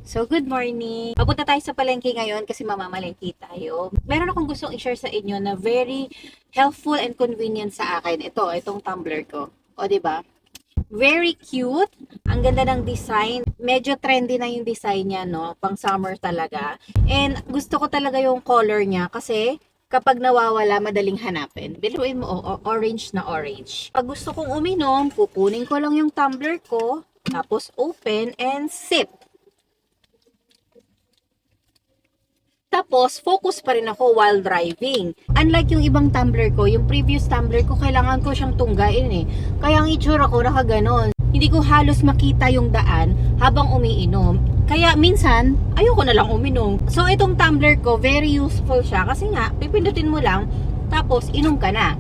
So, good morning. Papunta tayo sa palengke ngayon kasi mamamalengke tayo. Meron akong gustong i-share sa inyo na very helpful and convenient sa akin. Itong tumbler ko. O, diba? Very cute. Ang ganda ng design. Medyo trendy na yung design niya, no? Pang summer talaga. And gusto ko talaga yung color niya kasi kapag nawawala, madaling hanapin. Biluin mo, orange na orange. Pag gusto kong uminom, kukunin ko lang yung tumbler ko, tapos open and sip. Tapos, focus pa rin ako while driving. Unlike yung ibang tumbler ko, yung previous tumbler ko, kailangan ko siyang tunggain eh. Kaya ang itsura ko nakaganon. Hindi ko halos makita yung daan habang umiinom. Kaya minsan, ayoko na lang uminom. So, itong tumbler ko, very useful siya. Kasi nga, pipindutin mo lang, tapos inom ka na.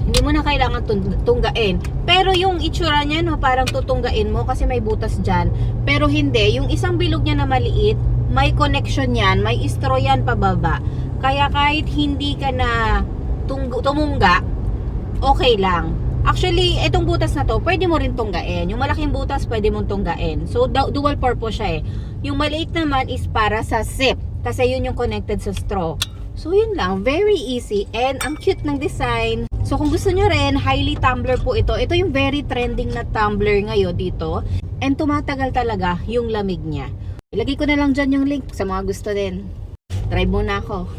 Hindi mo na kailangan tunggain. Pero yung itsura niya, no, parang tutunggain mo kasi may butas dyan. Pero hindi, yung isang bilog niya na maliit, may connection yan, may straw yan pababa. Kaya kahit hindi ka na tumungga, okay lang. Actually, itong butas na to, pwede mo rin tunggain. Yung malaking butas, pwede mong tunggain. So, dual purpose siya eh. Yung maliit naman is para sa sip. Kasi yun yung connected sa straw. So, yun lang. Very easy. And ang cute ng design. So, kung gusto nyo rin, highly tumbler po ito. Ito yung very trending na tumbler ngayon dito. And tumatagal talaga yung lamig niya. Ilagay ko na lang dyan yung link sa mga gusto din. Try muna ako.